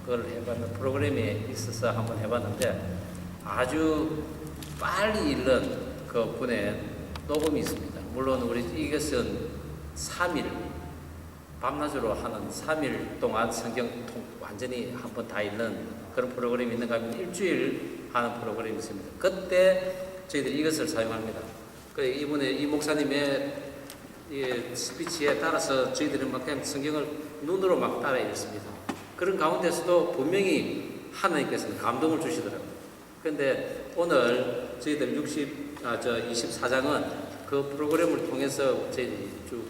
그걸 해봤는 프로그램이 있어서 한번 해봤는데 아주 빨리 읽는 그 분의 녹음이 있습니다. 물론 우리 이것은 3일 밤낮으로 하는 3일 동안 성경 완전히 한번 다 읽는 그런 프로그램이 있는가 하면 일주일 하는 프로그램이 있습니다. 그때 저희들이 이것을 사용합니다. 이분의 이 목사님의 이 스피치에 따라서 저희들은 막 그냥 성경을 눈으로 막 따라 읽습니다. 그런 가운데서도 분명히 하나님께서는 감동을 주시더라고요. 그런데 오늘 저희들 24장은 그 프로그램을 통해서 저희들이 쭉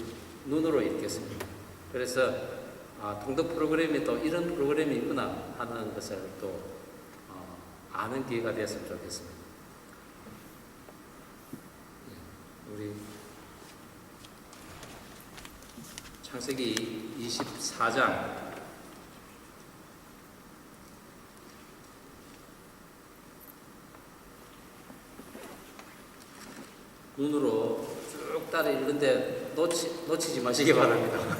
눈으로 읽겠습니다. 그래서 통독 프로그램이 또 이런 프로그램이 있구나 하는 것을 또 아는 기회가 되었으면 좋겠습니다. 우리 창세기 24장 눈으로 쭉 따라 읽는데 놓치지 마시기 바랍니다.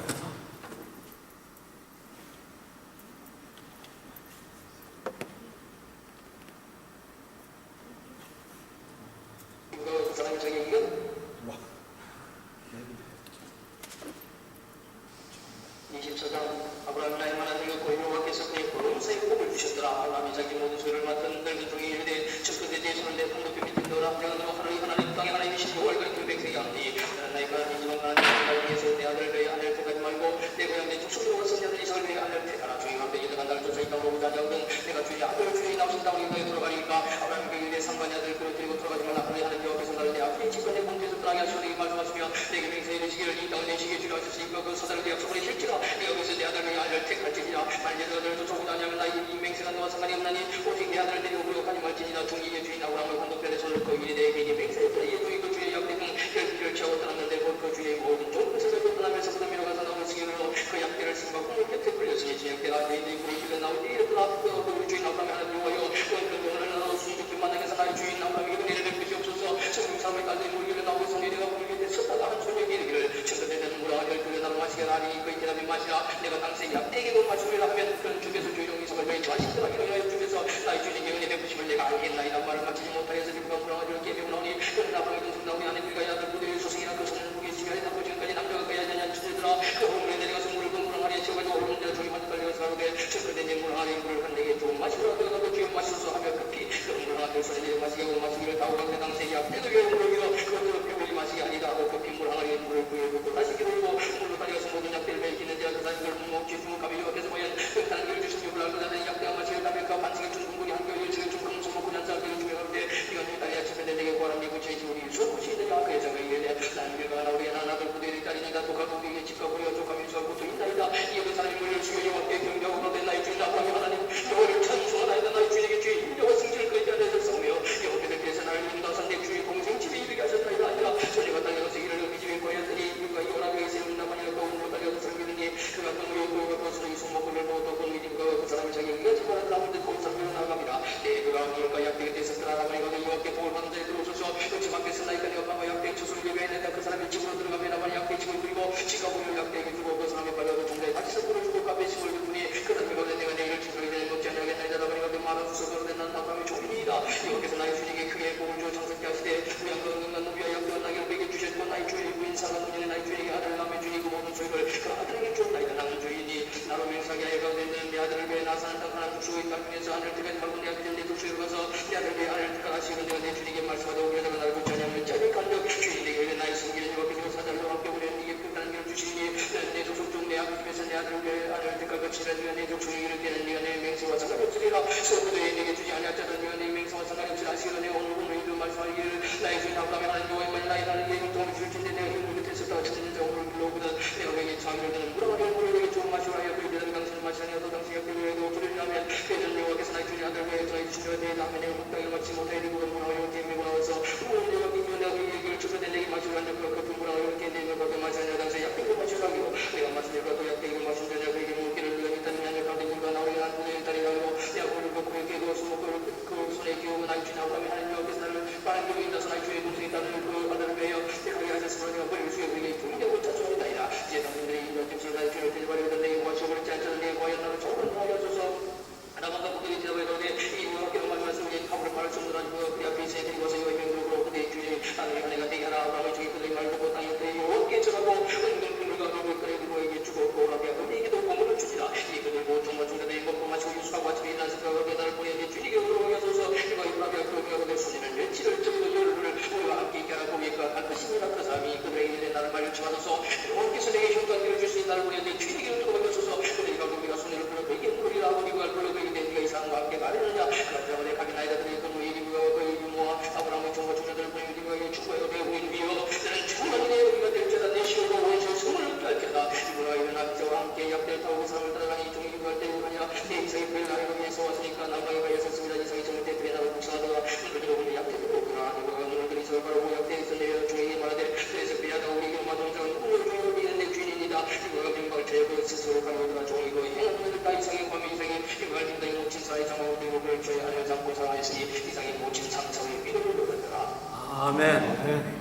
예수님 이상의 모친 참성의 믿음을 얻었더라. 아멘.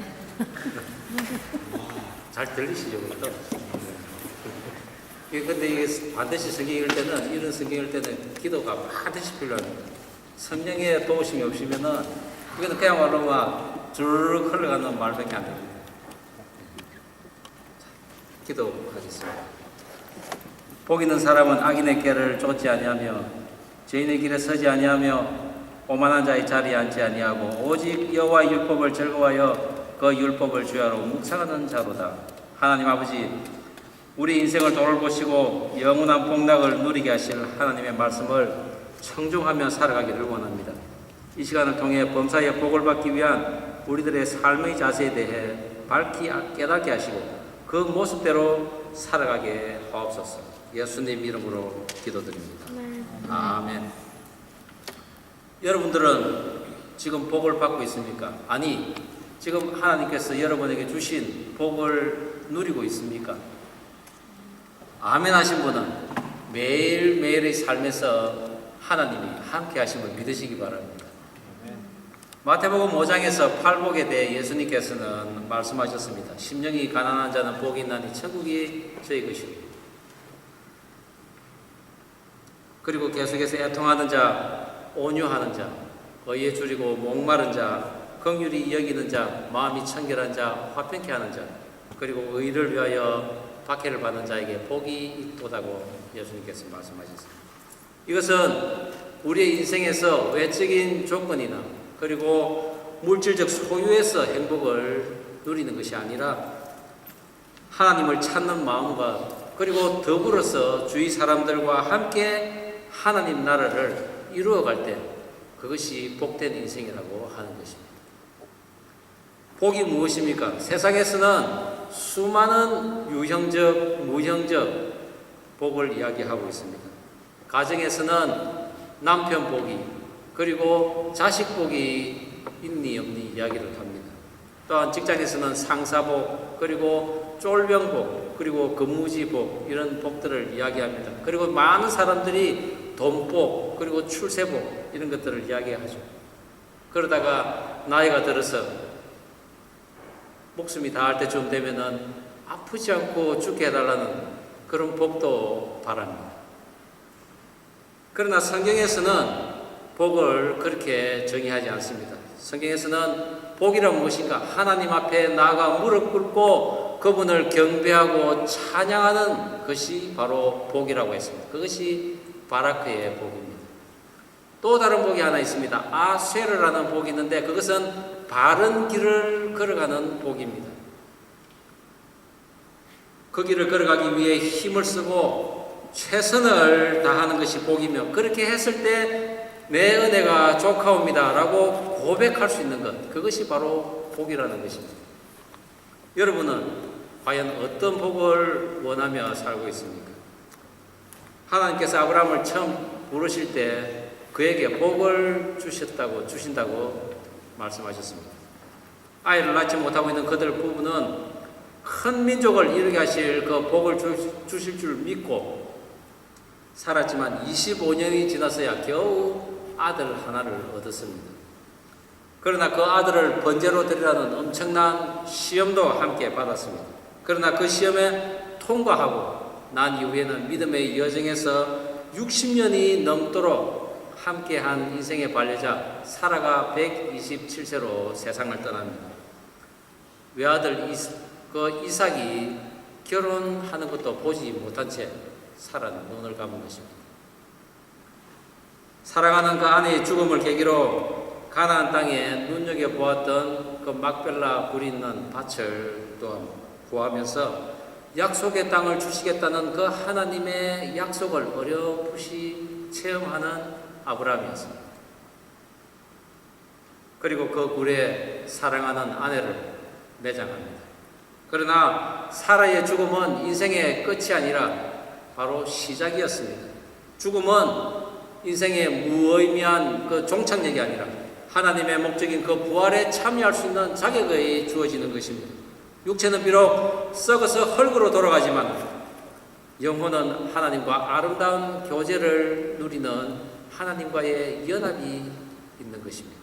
잘 들리시죠, 그것도? 근데 이게 반드시 성경 읽을 때는, 이런 성경 읽을 때는 기도가 반드시 필요합니다. 성령의 도우심이 없으면은, 이거는 그야말로 막 주르륵 흘러가는 말밖에 안 됩니다. 기도하겠습니다. 복 있는 사람은 악인의 길을 쫓지 아니하며 죄인의 길에 서지 아니하며 오만한 자의 자리에 앉지 아니하고 오직 여호와의 율법을 즐거워하여 그 율법을 주야로 묵상하는 자로다. 하나님 아버지, 우리 인생을 돌아보시고 영원한 복락을 누리게 하실 하나님의 말씀을 청중하며 살아가기를 원합니다. 이 시간을 통해 범사의 복을 받기 위한 우리들의 삶의 자세에 대해 밝히 깨닫게 하시고 그 모습대로 살아가게 하옵소서. 예수님 이름으로 기도드립니다. 아멘. 여러분들은 지금 복을 받고 있습니까? 아니, 지금 하나님께서 여러분에게 주신 복을 누리고 있습니까? 아멘 하신 분은 매일매일의 삶에서 하나님이 함께 하심을 믿으시기 바랍니다. 마태복음 5장에서 팔복에 대해 예수님께서는 말씀하셨습니다. 심령이 가난한 자는 복이 있나니 천국이 저희 것이고, 그리고 계속해서 애통하는 자, 온유하는 자, 의에 줄이고 목마른 자, 긍휼히 여기는 자, 마음이 청결한 자, 화평케 하는 자, 그리고 의를 위하여 박해를 받는 자에게 복이 있도다고 예수님께서 말씀하셨습니다. 이것은 우리의 인생에서 외적인 조건이나 그리고 물질적 소유에서 행복을 누리는 것이 아니라 하나님을 찾는 마음과 그리고 더불어서 주위 사람들과 함께 하나님 나라를 이루어갈 때 그것이 복된 인생이라고 하는 것입니다. 복이 무엇입니까? 세상에서는 수많은 유형적, 무형적 복을 이야기하고 있습니다. 가정에서는 남편 복이, 그리고 자식 복이 있니 없니 이야기를 합니다. 또한 직장에서는 상사복, 그리고 쫄병복, 그리고 근무지복, 이런 복들을 이야기합니다. 그리고 많은 사람들이 돈복, 그리고 출세복, 이런 것들을 이야기하죠. 그러다가 나이가 들어서 목숨이 다할 때쯤 되면은 아프지 않고 죽게 해달라는 그런 복도 바랍니다. 그러나 성경에서는 복을 그렇게 정의하지 않습니다. 성경에서는 복이란 무엇인가? 하나님 앞에 나아가 무릎 꿇고 그분을 경배하고 찬양하는 것이 바로 복이라고 했습니다. 그것이 바라크의 복입니다. 또 다른 복이 하나 있습니다. 아세르라는 복이 있는데 그것은 바른 길을 걸어가는 복입니다. 그 길을 걸어가기 위해 힘을 쓰고 최선을 다하는 것이 복이며, 그렇게 했을 때 내 은혜가 족하옵니다 라고 고백할 수 있는 것, 그것이 바로 복이라는 것입니다. 여러분은 과연 어떤 복을 원하며 살고 있습니까? 하나님께서 아브라함을 처음 부르실 때 그에게 복을 주신다고 말씀하셨습니다. 아이를 낳지 못하고 있는 그들 부부는 큰 민족을 이루게 하실 그 복을 주실 줄 믿고 살았지만 25년이 지나서야 겨우 아들 하나를 얻었습니다. 그러나 그 아들을 번제로 드리라는 엄청난 시험도 함께 받았습니다. 그러나 그 시험에 통과하고 난 이후에는 믿음의 여정에서 60년이 넘도록 함께한 인생의 반려자 사라가 127세로 세상을 떠납니다. 외아들 이삭이 결혼하는 것도 보지 못한 채 사라는 눈을 감은 것입니다. 사랑하는 그 아내의 죽음을 계기로 가나안 땅에 눈여겨보았던 그 막벨라 불이 있는 밭을 또한 구하면서 약속의 땅을 주시겠다는 그 하나님의 약속을 어렴풋이 체험하는 아브라함이었습니다. 그리고 그 굴에 사랑하는 아내를 매장합니다. 그러나 사라의 죽음은 인생의 끝이 아니라 바로 시작이었습니다. 죽음은 인생의 무의미한 그 종착역이 아니라 하나님의 목적인 그 부활에 참여할 수 있는 자격이 주어지는 것입니다. 육체는 비록 썩어서 흙으로 돌아가지만 영혼은 하나님과 아름다운 교제를 누리는 하나님과의 연합이 있는 것입니다.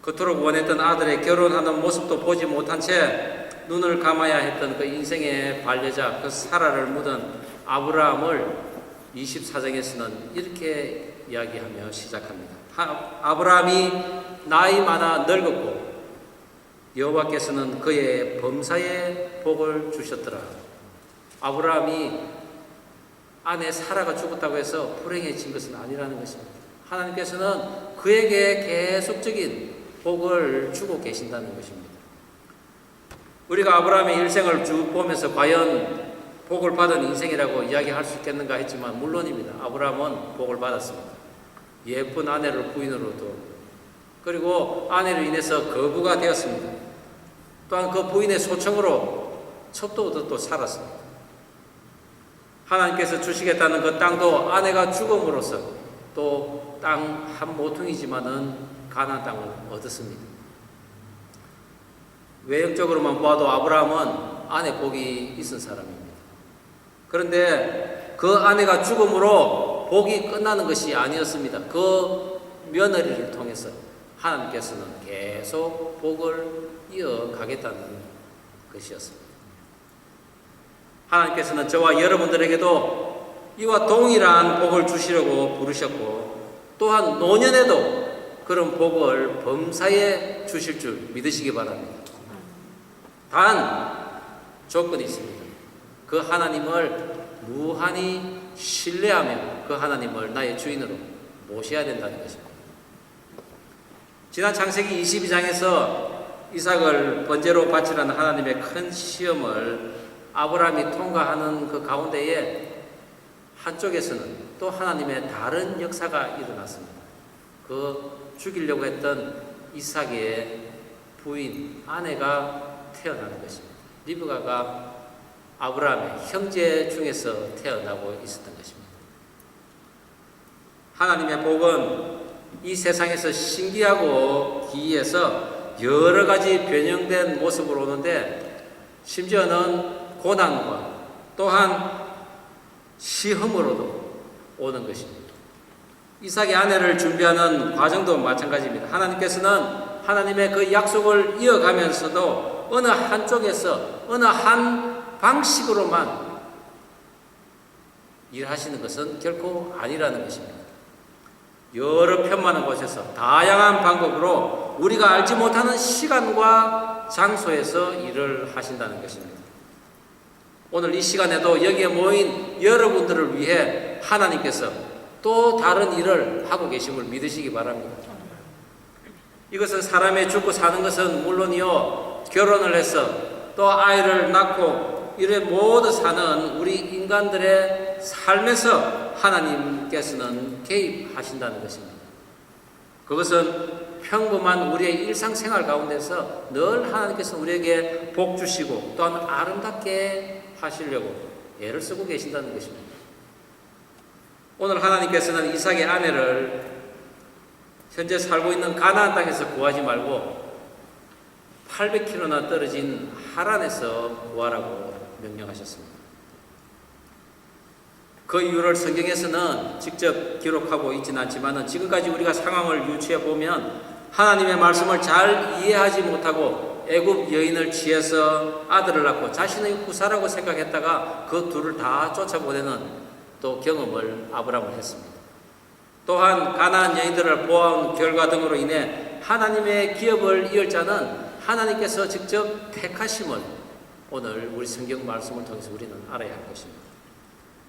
그토록 원했던 아들의 결혼하는 모습도 보지 못한 채 눈을 감아야 했던 그 인생의 반려자, 그 사라를 묻은 아브라함을 24장에서는 이렇게 이야기하며 시작합니다. 아브라함이 나이 많아 늙었고 여호와께서는 그의 범사에 복을 주셨더라. 아브라함이 아내 사라가 죽었다고 해서 불행해진 것은 아니라는 것입니다. 하나님께서는 그에게 계속적인 복을 주고 계신다는 것입니다. 우리가 아브라함의 일생을 쭉 보면서 과연 복을 받은 인생이라고 이야기할 수 있겠는가 했지만 물론입니다. 아브라함은 복을 받았습니다. 예쁜 아내를 부인으로 두었고, 그리고 아내로 인해서 거부가 되었습니다. 또한 그 부인의 소청으로 첩도 얻어 살았습니다. 하나님께서 주시겠다는 그 땅도 아내가 죽음으로써 또 땅 한 모퉁이지만은 가나안 땅을 얻었습니다. 외형적으로만 봐도 아브라함은 아내 복이 있은 사람입니다. 그런데 그 아내가 죽음으로 복이 끝나는 것이 아니었습니다. 그 며느리를 통해서 하나님께서는 계속 복을 이어가겠다는 것이었습니다. 하나님께서는 저와 여러분들에게도 이와 동일한 복을 주시려고 부르셨고, 또한 노년에도 그런 복을 범사에 주실 줄 믿으시기 바랍니다. 단 조건이 있습니다. 그 하나님을 무한히 신뢰하며 그 하나님을 나의 주인으로 모셔야 된다는 것입니다. 지난 창세기 22장에서 이삭을 번제로 바치라는 하나님의 큰 시험을 아브라함이 통과하는 그 가운데에 한쪽에서는 또 하나님의 다른 역사가 일어났습니다. 그 죽이려고 했던 이삭의 부인, 아내가 태어나는 것입니다. 리브가가 아브라함의 형제 중에서 태어나고 있었던 것입니다. 하나님의 복은 이 세상에서 신기하고 기이해서 여러 가지 변형된 모습으로 오는데, 심지어는 고난과 또한 시험으로도 오는 것입니다. 이삭의 아내를 준비하는 과정도 마찬가지입니다. 하나님께서는 하나님의 그 약속을 이어가면서도 어느 한쪽에서 어느 한 방식으로만 일하시는 것은 결코 아니라는 것입니다. 여러 편만한 곳에서 다양한 방법으로 우리가 알지 못하는 시간과 장소에서 일을 하신다는 것입니다. 오늘 이 시간에도 여기에 모인 여러분들을 위해 하나님께서 또 다른 일을 하고 계심을 믿으시기 바랍니다. 이것은 사람의 죽고 사는 것은 물론이요, 결혼을 해서 또 아이를 낳고 이래 모두 사는 우리 인간들의 삶에서 하나님께서는 개입하신다는 것입니다. 그것은 평범한 우리의 일상생활 가운데서 늘 하나님께서 우리에게 복 주시고 또한 아름답게 하시려고 애를 쓰고 계신다는 것입니다. 오늘 하나님께서는 이삭의 아내를 현재 살고 있는 가나안 땅에서 구하지 말고 800km나 떨어진 하란에서 구하라고 명령하셨습니다. 그 이유를 성경에서는 직접 기록하고 있지는 않지만 지금까지 우리가 상황을 유추해 보면 하나님의 말씀을 잘 이해하지 못하고 애굽 여인을 취해서 아들을 낳고 자신의 후사라고 생각했다가 그 둘을 다 쫓아보내는 또 경험을 아브라함은 했습니다. 또한 가나안 여인들을 보아온 결과 등으로 인해 하나님의 기업을 이을 자는 하나님께서 직접 택하심을 오늘 우리 성경 말씀을 통해서 우리는 알아야 할 것입니다.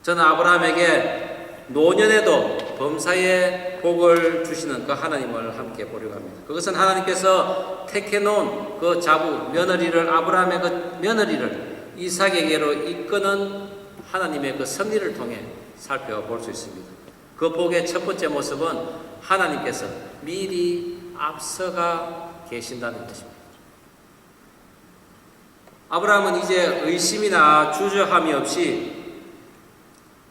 저는 아브라함에게 노년에도 범사에 복을 주시는 그 하나님을 함께 보려고 합니다. 그것은 하나님께서 택해놓은 그 자부, 며느리를, 아브라함의 그 며느리를 이삭에게로 이끄는 하나님의 그 섭리를 통해 살펴볼 수 있습니다. 그 복의 첫 번째 모습은 하나님께서 미리 앞서가 계신다는 것입니다. 아브라함은 이제 의심이나 주저함이 없이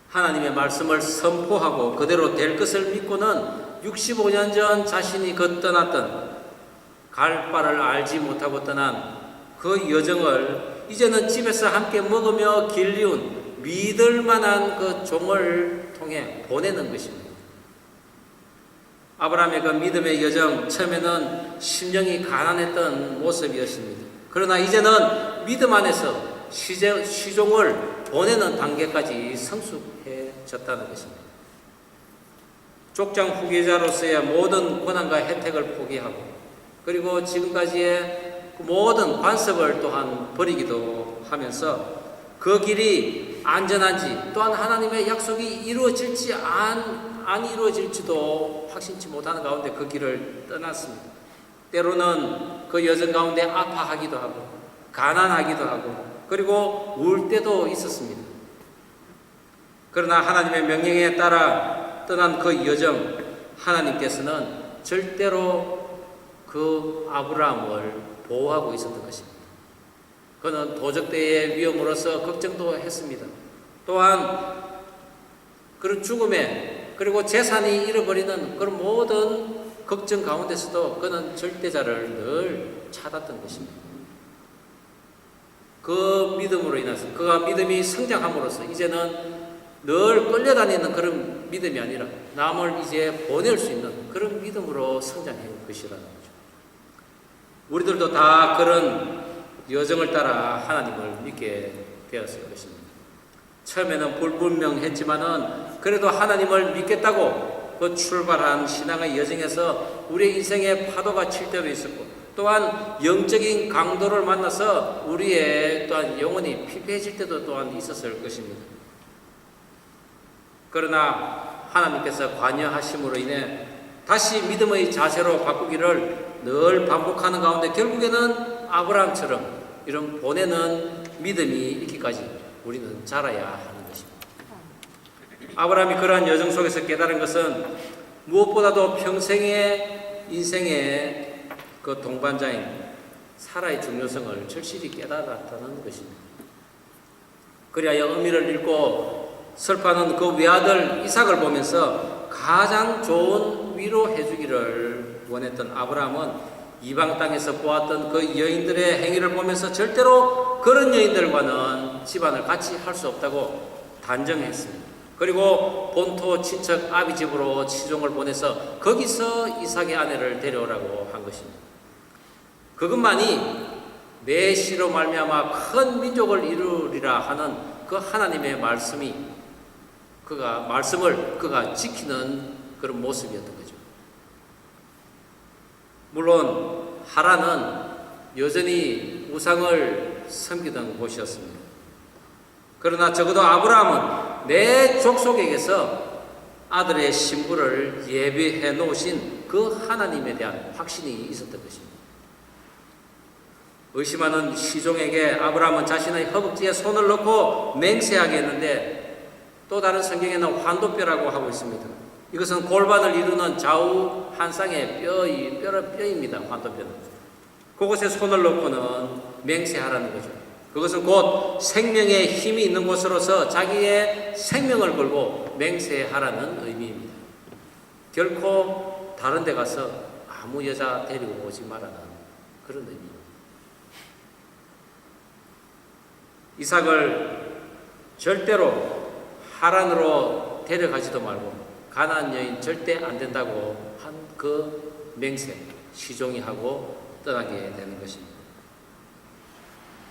하나님의 말씀을 선포하고 그대로 될 것을 믿고는 65년 전 자신이 떠났던 갈 바를 알지 못하고 떠난 그 여정을 이제는 집에서 함께 먹으며 길리운 믿을 만한 그 종을 통해 보내는 것입니다. 아브라함의 그 믿음의 여정, 처음에는 심령이 가난했던 모습이었습니다. 그러나 이제는 믿음 안에서 시종을 보내는 단계까지 성숙해졌다는 것입니다. 족장 후계자로서의 모든 권한과 혜택을 포기하고, 그리고 지금까지의 모든 관습을 또한 버리기도 하면서 그 길이 안전한지, 또한 하나님의 약속이 이루어질지 안 이루어질지도 확신치 못하는 가운데 그 길을 떠났습니다. 때로는 그 여정 가운데 아파하기도 하고 가난하기도 하고 그리고 울 때도 있었습니다. 그러나 하나님의 명령에 따라 떠난 그 여정, 하나님께서는 절대로 그 아브라함을 보호하고 있었던 것입니다. 그는 도적대의 위험으로서 걱정도 했습니다. 또한 그런 죽음에, 그리고 재산이 잃어버리는 그런 모든 걱정 가운데서도 그는 절대자를 늘 찾았던 것입니다. 그 믿음으로 인해서, 그가 믿음이 성장함으로써 이제는 늘 끌려다니는 그런 믿음이 아니라 남을 이제 보낼 수 있는 그런 믿음으로 성장해 올 것이라는 거죠. 우리들도 다 그런 여정을 따라 하나님을 믿게 되었을 것입니다. 처음에는 불분명했지만은 그래도 하나님을 믿겠다고 그 출발한 신앙의 여정에서 우리의 인생의 파도가 칠 때도 있었고, 또한 영적인 강도를 만나서 우리의 또한 영혼이 피폐해질 때도 또한 있었을 것입니다. 그러나 하나님께서 관여하심으로 인해 다시 믿음의 자세로 바꾸기를 늘 반복하는 가운데 결국에는 아브라함처럼 이런 보내는 믿음이 있기까지 우리는 자라야 하는 것입니다. 아브라함이 그러한 여정 속에서 깨달은 것은 무엇보다도 평생의 인생의 그 동반자인 사라의 중요성을 절실히 깨달았다는 것입니다. 그리하여 의미를 잃고 슬퍼하는 그 외아들 이삭을 보면서 가장 좋은 위로해 주기를 원했던 아브라함은 이방 땅에서 보았던 그 여인들의 행위를 보면서 절대로 그런 여인들과는 집안을 같이 할 수 없다고 단정했습니다. 그리고 본토 친척 아비 집으로 치종을 보내서 거기서 이삭의 아내를 데려오라고 한 것입니다. 그것만이 내 씨로 말미암아 큰 민족을 이루리라 하는 그 하나님의 말씀을 그가 지키는 그런 모습이었던 거죠. 물론 하란은 여전히 우상을 섬기던 곳이었습니다. 그러나 적어도 아브라함은 내 족속에게서 아들의 신부를 예비해 놓으신 그 하나님에 대한 확신이 있었던 것입니다. 의심하는 시종에게 아브라함은 자신의 허벅지에 손을 넣고 맹세하게 했는데, 또 다른 성경에는 환도뼈라고 하고 있습니다. 이것은 골반을 이루는 좌우 한 쌍의 뼈입니다. 환도뼈는. 그곳에 손을 넣고는 맹세하라는 거죠. 그것은 곧 생명의 힘이 있는 곳으로서 자기의 생명을 걸고 맹세하라는 의미입니다. 결코 다른 데 가서 아무 여자 데리고 오지 말라는 그런 의미입니다. 이삭을 절대로 하란으로 데려가지도 말고 가나안 여인 절대 안 된다고 한 그 맹세, 시종이 하고 떠나게 되는 것입니다.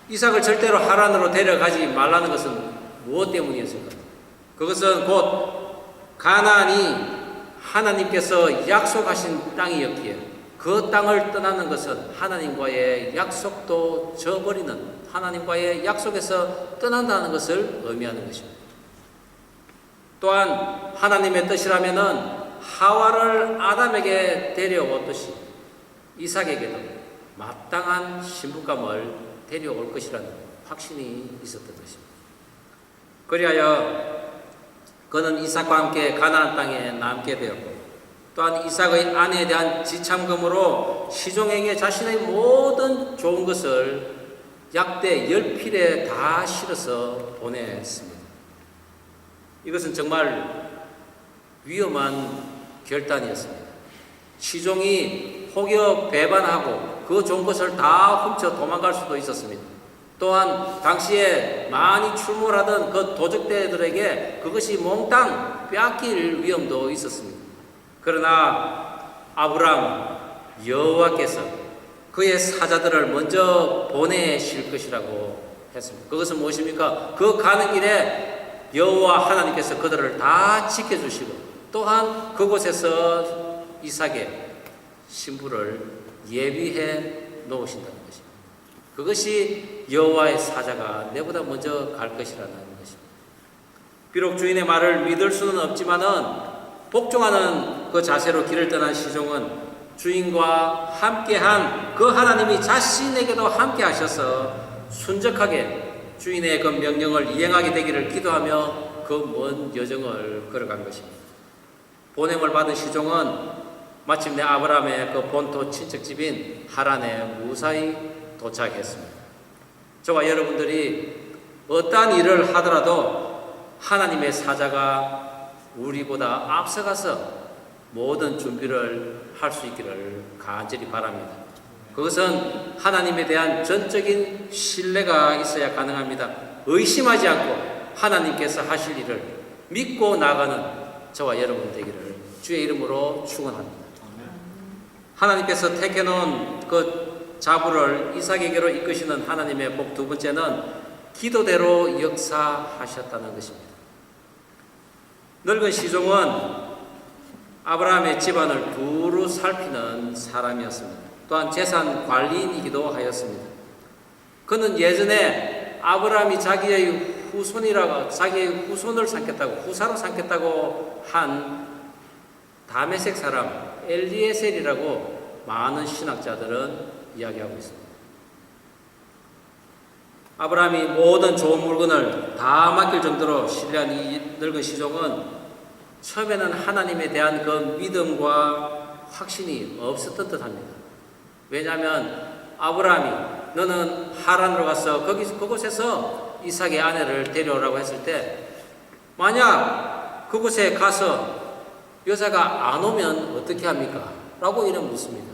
이삭을 절대로 하란으로 데려가지 말라는 것은 무엇 때문이었을까? 그것은 곧 가나안이 하나님께서 약속하신 땅이었기에 그 땅을 떠나는 것은 하나님과의 약속도 저버리는, 하나님과의 약속에서 떠난다는 것을 의미하는 것입니다. 또한 하나님의 뜻이라면은 하와를 아담에게 데려오듯이 이삭에게도 마땅한 신부감을 데려올 것이라는 확신이 있었던 것입니다. 그리하여 그는 이삭과 함께 가나안 땅에 남게 되었고, 또한 이삭의 아내에 대한 지참금으로 시종에게 자신의 모든 좋은 것을 약대 10필에 다 실어서 보냈습니다. 이것은 정말 위험한 결단이었습니다. 시종이 혹여 배반하고 그 좋은 것을 다 훔쳐 도망갈 수도 있었습니다. 또한 당시에 많이 출몰하던 그 도적대들에게 그것이 몽땅 빼앗길 위험도 있었습니다. 그러나 아브라함은 여호와께서 그의 사자들을 먼저 보내실 것이라고 했습니다. 그것은 무엇입니까? 그 가는 길에 여호와 하나님께서 그들을 다 지켜주시고 또한 그곳에서 이삭의 신부를 예비해 놓으신다는 것입니다. 그것이 여호와의 사자가 내보다 먼저 갈 것이라는 것입니다. 비록 주인의 말을 믿을 수는 없지만은 복종하는 그 자세로 길을 떠난 시종은 주인과 함께한 그 하나님이 자신에게도 함께 하셔서 순적하게 주인의 그 명령을 이행하게 되기를 기도하며 그 먼 여정을 걸어간 것입니다. 보냄을 받은 시종은 마침내 아브라함의 그 본토 친척집인 하란에 무사히 도착했습니다. 저와 여러분들이 어떠한 일을 하더라도 하나님의 사자가 우리보다 앞서가서 모든 준비를 할 수 있기를 간절히 바랍니다. 그것은 하나님에 대한 전적인 신뢰가 있어야 가능합니다. 의심하지 않고 하나님께서 하실 일을 믿고 나가는 저와 여러분 되기를 주의 이름으로 축원합니다. 하나님께서 택해놓은 그 자부를 이삭에게로 이끄시는 하나님의 복 두 번째는 기도대로 역사하셨다는 것입니다. 늙은 시종은 아브라함의 집안을 두루 살피는 사람이었습니다. 또한 재산 관리인이기도 하였습니다. 그는 예전에 아브라함이 자기의 후손을 삼겠다고, 후사로 삼겠다고 한 다메섹 사람 엘리에셀이라고 많은 신학자들은 이야기하고 있습니다. 아브라함이 모든 좋은 물건을 다 맡길 정도로 신뢰한 이 늙은 시종은 처음에는 하나님에 대한 그 믿음과 확신이 없었던 듯합니다. 왜냐하면 아브라함이 너는 하란으로 가서 그곳에서 이삭의 아내를 데려오라고 했을 때 만약 그곳에 가서 여자가 안 오면 어떻게 합니까? 라고 이런 묻습니다.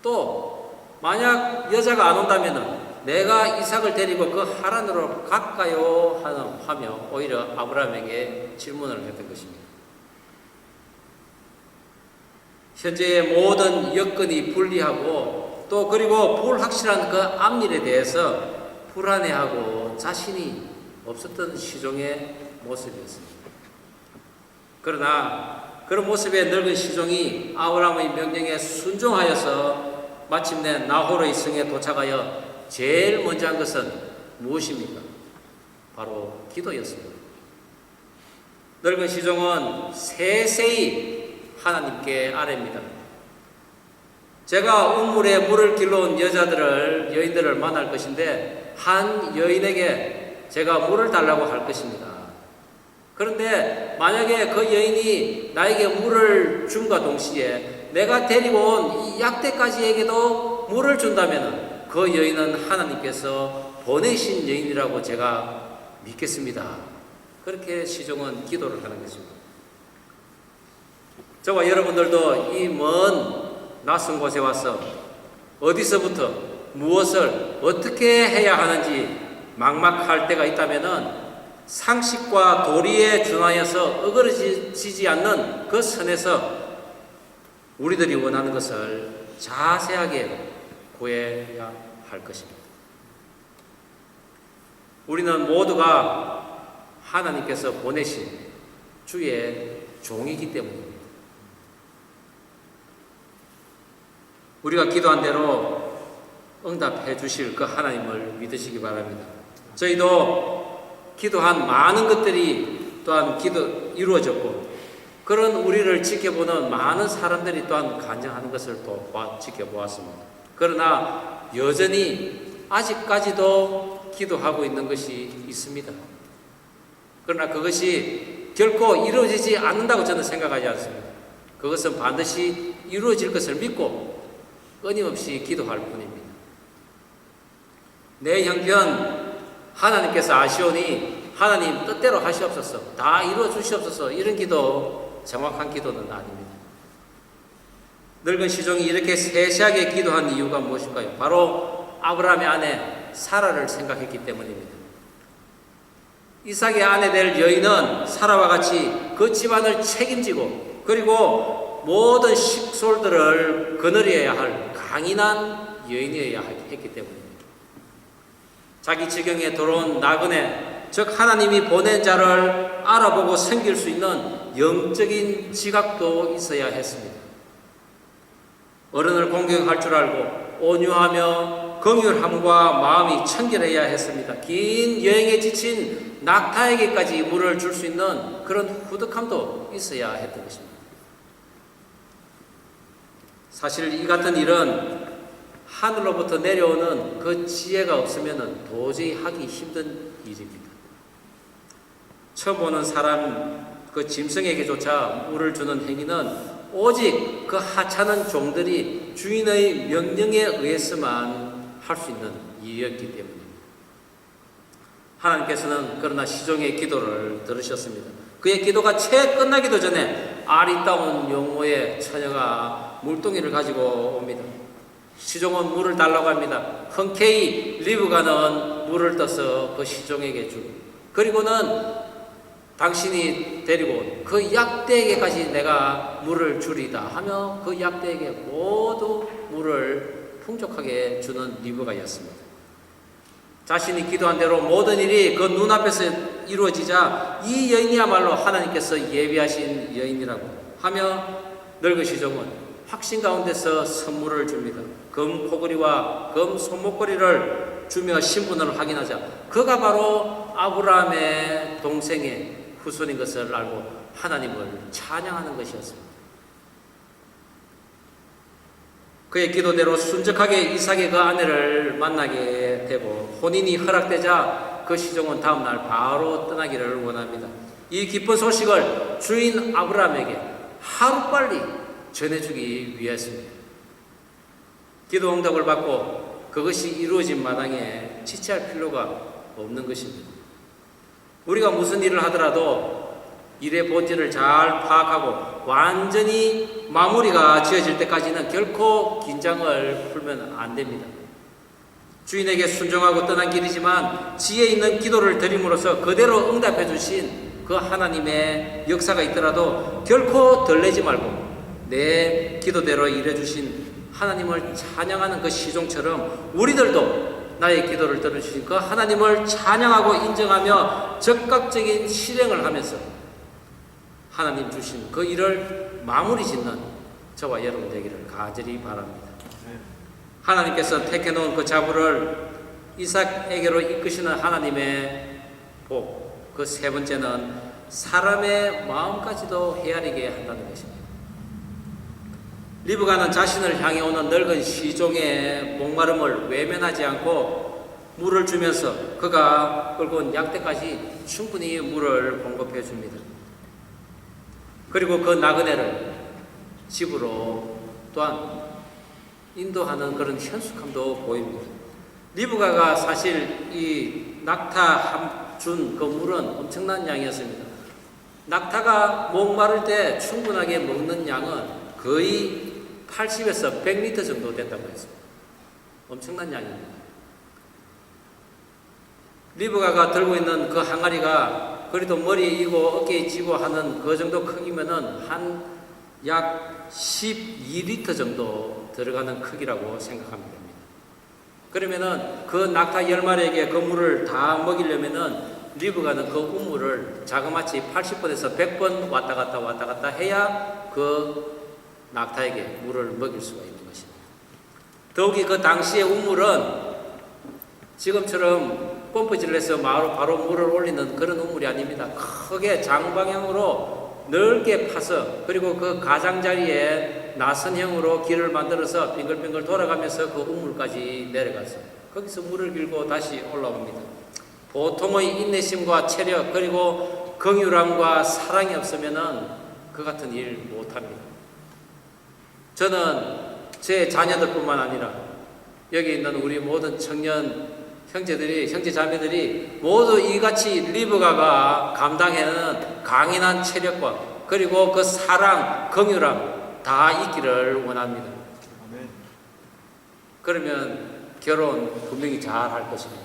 또 만약 여자가 안 온다면 내가 이삭을 데리고 그 하란으로 갈까요? 하며 오히려 아브라함에게 질문을 했던 것입니다. 현재의 모든 여건이 불리하고 또 그리고 불확실한 그 앞일에 대해서 불안해하고 자신이 없었던 시종의 모습이었습니다. 그러나 그런 모습의 늙은 시종이 아브라함의 명령에 순종하여서 마침내 나홀의 성에 도착하여 제일 먼저 한 것은 무엇입니까? 바로 기도였습니다. 늙은 시종은 세세히 하나님께 아뢰입니다. 제가 우물에 물을 길러온 여인들을 만날 것인데 한 여인에게 제가 물을 달라고 할 것입니다. 그런데 만약에 그 여인이 나에게 물을 줌과 동시에 내가 데리고 온 이 약대까지에게도 물을 준다면 그 여인은 하나님께서 보내신 여인이라고 제가 믿겠습니다. 그렇게 시종은 기도를 하는 것입니다. 저와 여러분들도 이 먼 낯선 곳에 와서 어디서부터 무엇을 어떻게 해야 하는지 막막할 때가 있다면 상식과 도리에 준하여서 어그러지지 않는 그 선에서 우리들이 원하는 것을 자세하게 구해야 할 것입니다. 우리는 모두가 하나님께서 보내신 주의 종이기 때문입니다. 우리가 기도한 대로 응답해 주실 그 하나님을 믿으시기 바랍니다. 저희도 기도한 많은 것들이 또한 이루어졌고 그런 우리를 지켜보는 많은 사람들이 또한 간증하는 것을 또 지켜보았습니다. 그러나 여전히 아직까지도 기도하고 있는 것이 있습니다. 그러나 그것이 결코 이루어지지 않는다고 저는 생각하지 않습니다. 그것은 반드시 이루어질 것을 믿고 끊임없이 기도할 뿐입니다. 내 형편 하나님께서 아시오니 하나님 뜻대로 하시옵소서, 다 이루어 주시옵소서, 이런 기도 정확한 기도는 아닙니다. 늙은 시종이 이렇게 세세하게 기도한 이유가 무엇일까요? 바로 아브라함의 아내 사라를 생각했기 때문입니다. 이삭의 아내 될 여인은 사라와 같이 그 집안을 책임지고 그리고 모든 식솔들을 거느려야 할 강인한 여인이어야 했기 때문입니다. 자기 지경에 들어온 나그네, 즉 하나님이 보낸 자를 알아보고 섬길 수 있는 영적인 지각도 있어야 했습니다. 어른을 공경할 줄 알고 온유하며 긍휼함과 마음이 청결해야 했습니다. 긴 여행에 지친 낙타에게까지 물을 줄 수 있는 그런 후덕함도 있어야 했던 것입니다. 사실 이 같은 일은 하늘로부터 내려오는 그 지혜가 없으면 도저히 하기 힘든 일입니다. 처음 오는 사람, 그 짐승에게조차 물을 주는 행위는 오직 그 하찮은 종들이 주인의 명령에 의해서만 할 수 있는 일이었기 때문입니다. 하나님께서는 그러나 시종의 기도를 들으셨습니다. 그의 기도가 채 끝나기도 전에 아리따운 용모의 처녀가 물동이를 가지고 옵니다. 시종은 물을 달라고 합니다. 흔쾌히 리브가는 물을 떠서 그 시종에게 주고, 그리고는 당신이 데리고 온 그 약대에게까지 내가 물을 주리다 하며 그 약대에게 모두 물을 풍족하게 주는 리브가였습니다. 자신이 기도한 대로 모든 일이 그 눈앞에서 이루어지자 이 여인이야말로 하나님께서 예비하신 여인이라고 하며 늙은 시종은 확신 가운데서 선물을 줍니다. 금 코걸이와 금 손목걸이를 주며 신분을 확인하자 그가 바로 아브라함의 동생의 후손인 것을 알고 하나님을 찬양하는 것이었습니다. 그의 기도대로 순적하게 이삭의 그 아내를 만나게 되고 혼인이 허락되자 그 시종은 다음날 바로 떠나기를 원합니다. 이 기쁜 소식을 주인 아브라함에게 하루빨리 전해주기 위해서입니다. 기도 응답을 받고 그것이 이루어진 마당에 지체할 필요가 없는 것입니다. 우리가 무슨 일을 하더라도 일의 본질을 잘 파악하고 완전히 마무리가 지어질 때까지는 결코 긴장을 풀면 안 됩니다. 주인에게 순종하고 떠난 길이지만 지혜 있는 기도를 드림으로써 그대로 응답해 주신 그 하나님의 역사가 있더라도 결코 덜내지 말고 내 기도대로 일해 주신 하나님을 찬양하는 그 시종처럼 우리들도 나의 기도를 들어주신 그 하나님을 찬양하고 인정하며 적극적인 실행을 하면서 하나님 주신 그 일을 마무리 짓는 저와 여러분 되기를 간절히 바랍니다. 하나님께서 택해놓은 그 자부를 이삭에게로 이끄시는 하나님의 복, 그 세 번째는 사람의 마음까지도 헤아리게 한다는 것입니다. 리브가는 자신을 향해 오는 늙은 시종의 목마름을 외면하지 않고 물을 주면서 그가 끌고 온 약대까지 충분히 물을 공급해 줍니다. 그리고 그 나그네를 집으로 또한 인도하는 그런 현숙함도 보입니다. 리브가가 사실 이 낙타 준 그 물은 엄청난 양이었습니다. 낙타가 목마를 때 충분하게 먹는 양은 거의 80에서 100리터 정도 된다고 했습니다. 엄청난 양입니다. 리브가가 들고 있는 그 항아리가 그래도 머리에 이고 어깨에 쥐고 하는 그 정도 크기면은 한 약 12리터 정도 들어가는 크기라고 생각하면 됩니다. 그러면은 그 낙타 10마리에게 그 물을 다 먹이려면은 리브가는 그 우물을 자그마치 80번에서 100번 왔다 갔다 해야 그 낙타에게 물을 먹일 수가 있는 것입니다. 더욱이 그 당시의 우물은 지금처럼 펌프질을 해서 바로 물을 올리는 그런 우물이 아닙니다. 크게 장방향으로 넓게 파서 그리고 그 가장자리에 나선형으로 길을 만들어서 빙글빙글 돌아가면서 그 우물까지 내려가서 거기서 물을 길고 다시 올라옵니다. 보통의 인내심과 체력 그리고 긍휼함과 사랑이 없으면은 그 같은 일 못합니다. 저는 제 자녀들뿐만 아니라 여기 있는 우리 모든 청년 형제 자매들이 모두 이같이 리브가가 감당하는 강인한 체력과 그리고 그 사랑, 긍휼함 다 있기를 원합니다. 그러면 결혼 분명히 잘 할 것입니다.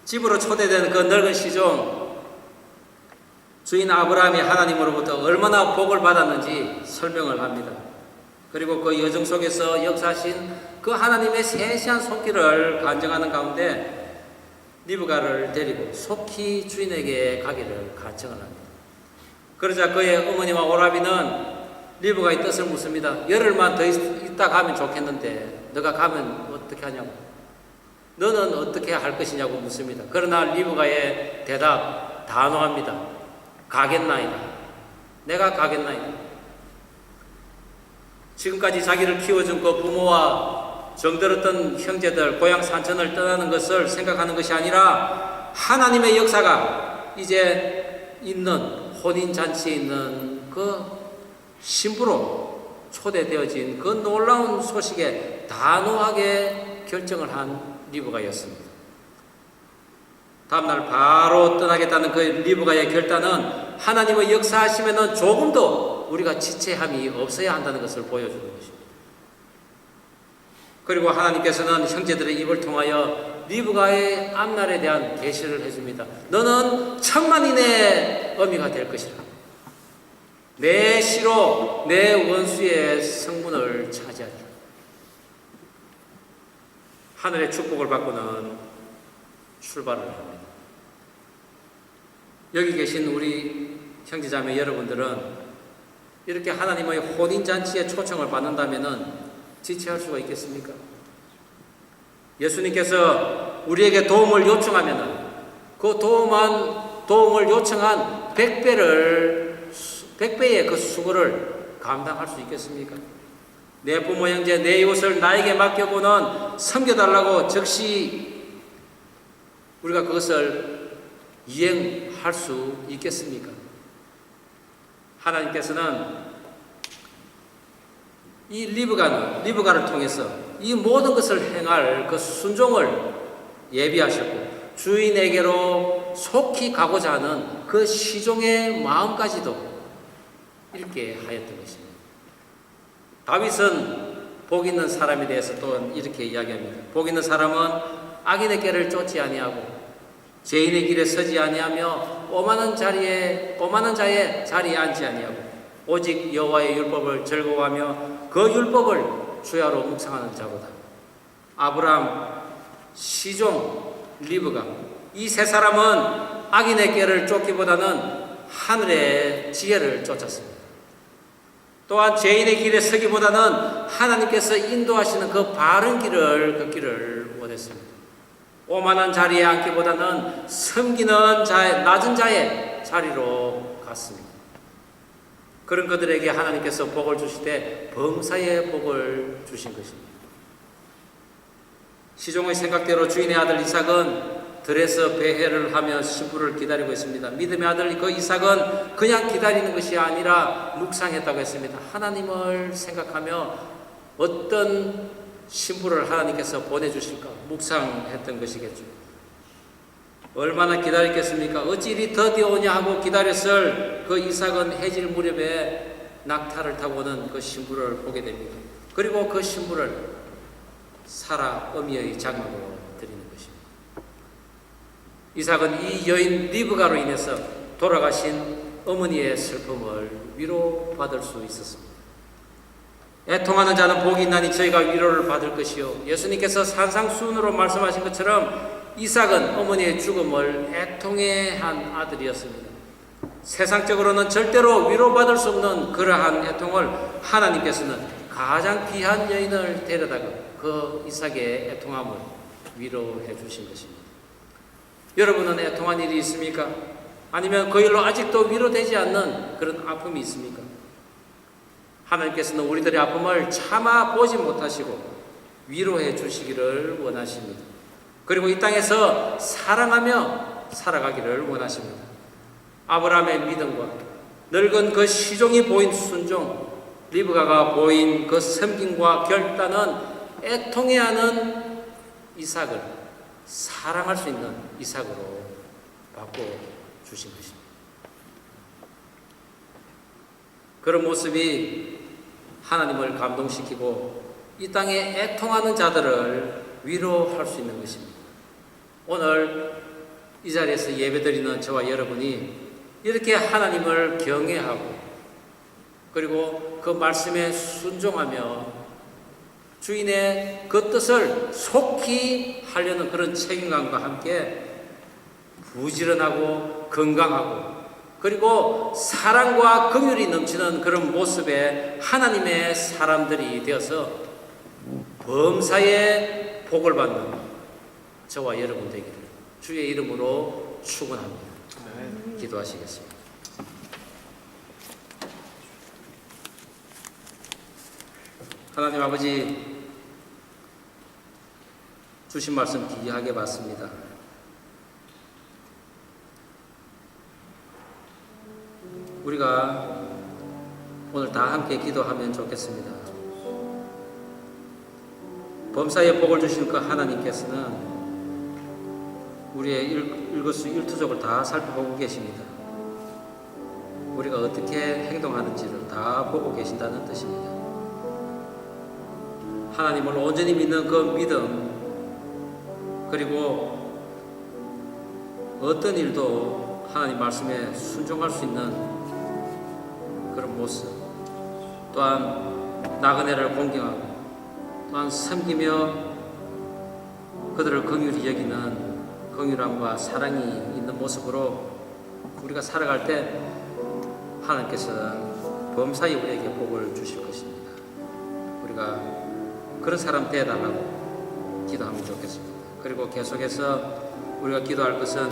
집으로 초대된 그 늙은 시종 주인 아브라함이 하나님으로부터 얼마나 복을 받았는지 설명을 합니다. 그리고 그 여정 속에서 역사하신 그 하나님의 세시한 손길을 간증하는 가운데 리브가를 데리고 속히 주인에게 가기를 간청을 합니다. 그러자 그의 어머니와 오라비는 리브가의 뜻을 묻습니다. 열흘만 더 있다 가면 좋겠는데 너가 가면 어떻게 하냐고, 너는 어떻게 할 것이냐고 묻습니다. 그러나 리브가의 대답 단호합니다. 가겠나이다. 내가 가겠나이다. 지금까지 자기를 키워준 그 부모와 정들었던 형제들, 고향 산천을 떠나는 것을 생각하는 것이 아니라 하나님의 역사가 이제 있는 혼인잔치에 있는 그 신부로 초대되어진 그 놀라운 소식에 단호하게 결정을 한 리브가였습니다. 다음날 바로 떠나겠다는 그 리브가의 결단은 하나님의 역사하심에는 조금도 우리가 지체함이 없어야 한다는 것을 보여주는 것입니다. 그리고 하나님께서는 형제들의 입을 통하여 리브가의 앞날에 대한 계시를 해줍니다. 너는 천만인의 어미가 될 것이라. 내 씨로 내 원수의 성문을 차지하리라. 하늘의 축복을 받고는 출발을 합니다. 여기 계신 우리 형제자매 여러분들은 이렇게 하나님의 혼인잔치에 초청을 받는다면 지체할 수가 있겠습니까? 예수님께서 우리에게 도움을 요청하면 그 도움을 요청한 100배의 그 수고를 감당할 수 있겠습니까? 내 부모 형제 내 이웃을 나에게 맡겨고는 섬겨달라고 즉시 우리가 그것을 이행할 수 있겠습니까? 하나님께서는 이 리브가를 통해서 이 모든 것을 행할 그 순종을 예비하셨고 주인에게로 속히 가고자 하는 그 시종의 마음까지도 읽게 하였던 것입니다. 다윗은 복 있는 사람에 대해서 또한 이렇게 이야기합니다. 복 있는 사람은 악인의 길을 쫓지 아니하고 죄인의 길에 서지 아니하며 오만한 자의 자리에 앉지 아니하고 오직 여호와의 율법을 즐거워하며 그 율법을 주야로 묵상하는 자보다. 아브람, 시종, 리브가 이 세 사람은 악인의 길을 쫓기보다는 하늘의 지혜를 쫓았습니다. 또한 죄인의 길에 서기보다는 하나님께서 인도하시는 그 바른 길을 걷기를 원했습니다. 오만한 자리에 앉기보다는 섬기는 자의 낮은 자의 자리로 갔습니다. 그런 그들에게 하나님께서 복을 주시되 범사의 복을 주신 것입니다. 시종의 생각대로 주인의 아들 이삭은 들에서 배회를 하며 신부를 기다리고 있습니다. 믿음의 아들 그 이삭은 그냥 기다리는 것이 아니라 묵상했다고 했습니다. 하나님을 생각하며 어떤 신부를 하나님께서 보내주실까 묵상했던 것이겠죠. 얼마나 기다렸겠습니까? 어찌 이리 드디어 오냐 하고 기다렸을 그 이삭은 해질 무렵에 낙타를 타고 오는 그 신부를 보게 됩니다. 그리고 그 신부를 사라 어미의 장막으로 드리는 것입니다. 이삭은 이 여인 리브가로 인해서 돌아가신 어머니의 슬픔을 위로받을 수 있었습니다. 애통하는 자는 복이 있나니 저희가 위로를 받을 것이요. 예수님께서 산상수훈으로 말씀하신 것처럼 이삭은 어머니의 죽음을 애통해한 아들이었습니다. 세상적으로는 절대로 위로받을 수 없는 그러한 애통을 하나님께서는 가장 귀한 여인을 데려다가 그 이삭의 애통함을 위로해 주신 것입니다. 여러분은 애통한 일이 있습니까? 아니면 그 일로 아직도 위로되지 않는 그런 아픔이 있습니까? 하나님께서는 우리들의 아픔을 참아 보지 못하시고 위로해 주시기를 원하십니다. 그리고 이 땅에서 사랑하며 살아가기를 원하십니다. 아브라함의 믿음과 늙은 그 시종이 보인 순종, 리브가가 보인 그 섬김과 결단은 애통해하는 이삭을 사랑할 수 있는 이삭으로 바꿔주신 것입니다. 그런 모습이 하나님을 감동시키고 이 땅에 애통하는 자들을 위로할 수 있는 것입니다. 오늘 이 자리에서 예배드리는 저와 여러분이 이렇게 하나님을 경외하고 그리고 그 말씀에 순종하며 주인의 그 뜻을 속히 하려는 그런 책임감과 함께 부지런하고 건강하고 그리고 사랑과 긍휼이 넘치는 그런 모습의 하나님의 사람들이 되어서 범사에 복을 받는 저와 여러분 되기를 주의 이름으로 축원합니다. 기도하시겠습니다. 하나님 아버지, 주신 말씀 귀하게 받습니다. 우리가 오늘 다 함께 기도하면 좋겠습니다. 범사에 복을 주신 그 하나님께서는 우리의 일거수일투족을 다 살펴보고 계십니다. 우리가 어떻게 행동하는지를 다 보고 계신다는 뜻입니다. 하나님을 온전히 믿는 그 믿음, 그리고 어떤 일도 하나님 말씀에 순종할 수 있는 그런 모습, 또한 나그네를 공경하고 또한 섬기며 그들을 긍휼히 여기는 긍휼함과 사랑이 있는 모습으로 우리가 살아갈 때 하나님께서는 범사에 우리에게 복을 주실 것입니다. 우리가 그런 사람 되어달라고 기도하면 좋겠습니다. 그리고 계속해서 우리가 기도할 것은